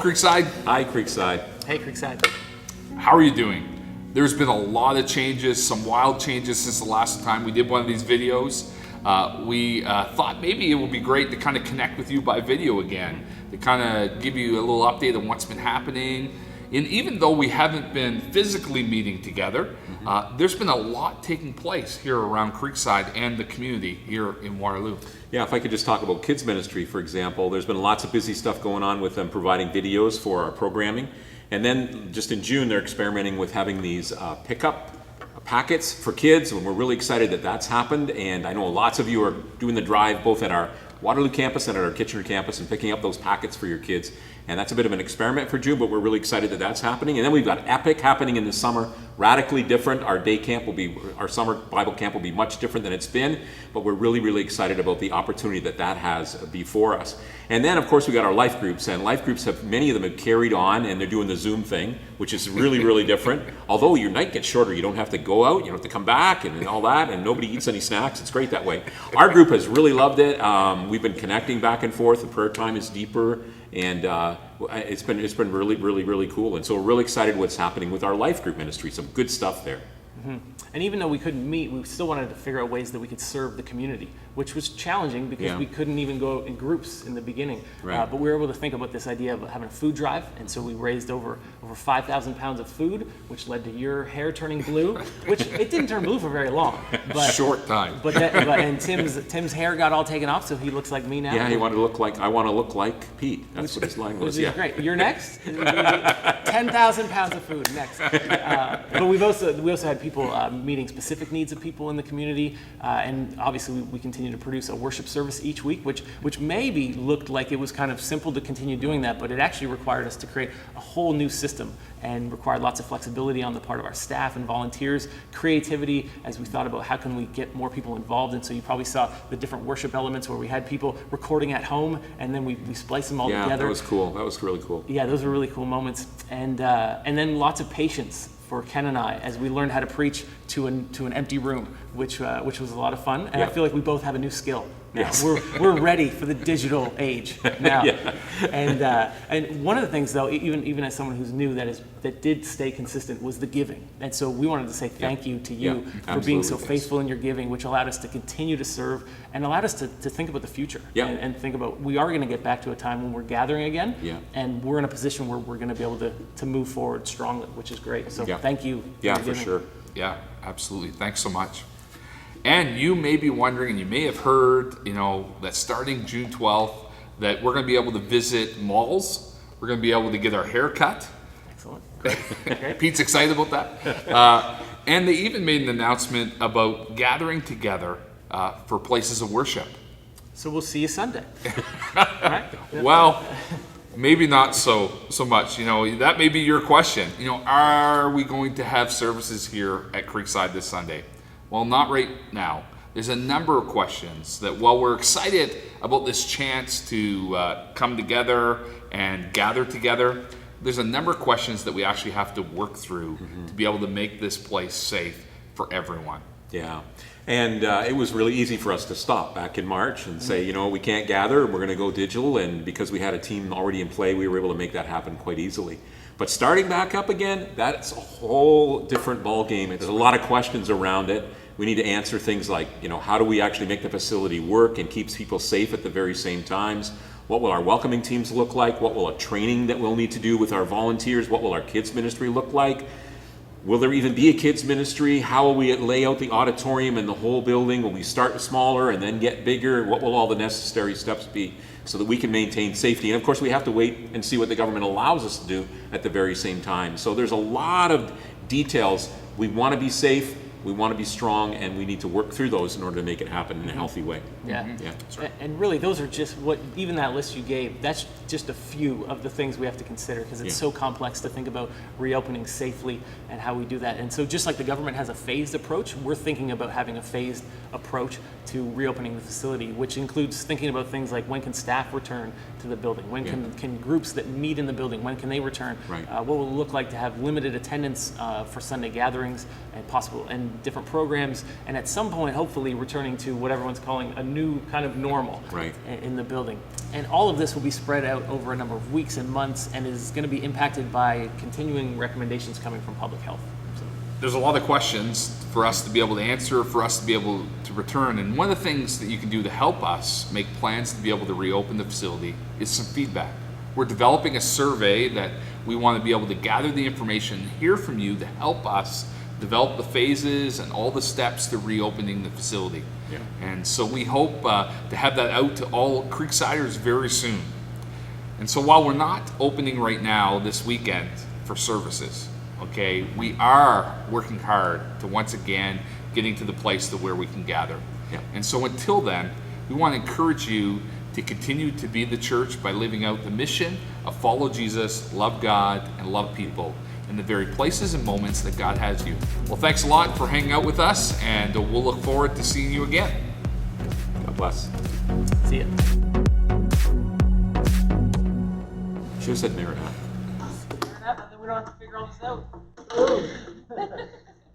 Creekside. Hi, Creekside. Hey, Creekside. How are you doing? There's been a lot of changes, some wild changes since the last time we did one of these videos. We thought maybe it would be great to kind of connect with you by video again, to kind of give you a little update on what's been happening. And even though we haven't been physically meeting together, there's been a lot taking place here around Creekside and the community here in Waterloo. Yeah, if I could just talk about kids ministry, for example, there's been lots of busy stuff going on with them providing videos for our programming. And then just in June, they're experimenting with having these pickup packets for kids, and we're really excited that that's happened. And I know lots of you are doing the drive both at our Waterloo campus and at our Kitchener campus and picking up those packets for your kids. And that's a bit of an experiment for June, but we're really excited that that's happening. And then we've got Epic happening in the summer, radically different. Our day camp will be, our summer Bible camp will be much different than it's been, but we're really, really excited about the opportunity that that has before us. And then, of course, we got our life groups, and life groups have, many of them have carried on, and they're doing the Zoom thing, which is really, really different. Although your night gets shorter, you don't have to go out, you don't have to come back and all that, and nobody eats any snacks. It's great that way. Our group has really loved it. We've been connecting back and forth. The prayer time is deeper, and it's been really, really, really cool. And so we're really excited what's happening with our life group ministry. Some good stuff there. Mm-hmm. And even though we couldn't meet, we still wanted to figure out ways that we could serve the community, which was challenging because we couldn't even go in groups in the beginning. Right. But we were able to think about this idea of having a food drive, and so we raised over 5,000 pounds of food, which led to your hair turning blue, which it didn't turn blue for very long. But, Short time. And Tim's hair got all taken off, so he looks like me now. Yeah, he wanted to look like, I want to look like Pete. That's what his line was. Which is great. You're next. 10,000 pounds of food next. But we also had people meeting specific needs of people in the community, and obviously we continue to produce a worship service each week, which maybe looked like it was kind of simple to continue doing that, but it actually required us to create a whole new system and required lots of flexibility on the part of our staff and volunteers, creativity as we thought about how can we get more people involved. And so you probably saw the different worship elements where we had people recording at home and then we spliced them all together. Yeah, that was cool. That was really cool. Yeah, those were really cool moments. And then lots of patience for Ken and I as we learned how to preach to an empty room, which was a lot of fun. And I feel like we both have a new skill now. Yes. We're ready for the digital age now. And one of the things though, even as someone who's new, that did stay consistent was the giving. And so we wanted to say thank you to you for being so faithful in your giving, which allowed us to continue to serve and allowed us to think about the future and think about we are going to get back to a time when we're gathering again, and we're in a position where we're going to be able to move forward strongly, which is great. So thank you. Yeah, for sure. Yeah, absolutely. Thanks so much. And you may be wondering, and you may have heard, that starting June 12th, that we're going to be able to visit malls. We're going to be able to get our hair cut. Excellent. Pete's excited about that. And they even made an announcement about gathering together for places of worship. So we'll see you Sunday. Right? Well, maybe not so much. That may be your question. Are we going to have services here at Creekside this Sunday? Well, not right now. There's a number of questions that while we're excited about this chance to come together and gather together, there's a number of questions that we actually have to work through to be able to make this place safe for everyone. Yeah, and it was really easy for us to stop back in March and say, we can't gather, we're going to go digital, and because we had a team already in play, we were able to make that happen quite easily. But starting back up again, that's a whole different ballgame. There's a lot of questions around it. We need to answer things like, how do we actually make the facility work and keeps people safe at the very same times? What will our welcoming teams look like? What will a training that we'll need to do with our volunteers? What will our kids ministry look like? Will there even be a kids ministry? How will we lay out the auditorium and the whole building? Will we start smaller and then get bigger? What will all the necessary steps be so that we can maintain safety? And of course, we have to wait and see what the government allows us to do at the very same time. So there's a lot of details. We want to be safe. We want to be strong, and we need to work through those in order to make it happen in a healthy way. Yeah. That's right. And really, those are just even that list you gave, that's just a few of the things we have to consider because it's so complex to think about reopening safely and how we do that. And so just like the government has a phased approach, we're thinking about having a phased approach to reopening the facility, which includes thinking about things like when can staff return to the building? When can groups that meet in the building, when can they return? Right. What will it look like to have limited attendance for Sunday gatherings and possible? And different programs, and at some point, hopefully, returning to what everyone's calling a new kind of normal Right. in the building. And all of this will be spread out over a number of weeks and months, and is going to be impacted by continuing recommendations coming from public health. So, There's a lot of questions for us to be able to answer, for us to be able to return. And one of the things that you can do to help us make plans to be able to reopen the facility is some feedback. We're developing a survey that we want to be able to gather the information and hear from you to help us develop the phases and all the steps to reopening the facility. Yeah. And so we hope to have that out to all Creeksiders very soon. And so while we're not opening right now this weekend for services, okay, we are working hard to once again getting to the place to where we can gather. Yeah. And so until then, we want to encourage you to continue to be the church by living out the mission of follow Jesus, love God, and love people in the very places and moments that God has you. Well, thanks a lot for hanging out with us, and we'll look forward to seeing you again. God bless. see ya. Should have said Maranatha. And then we don't have to figure all this out.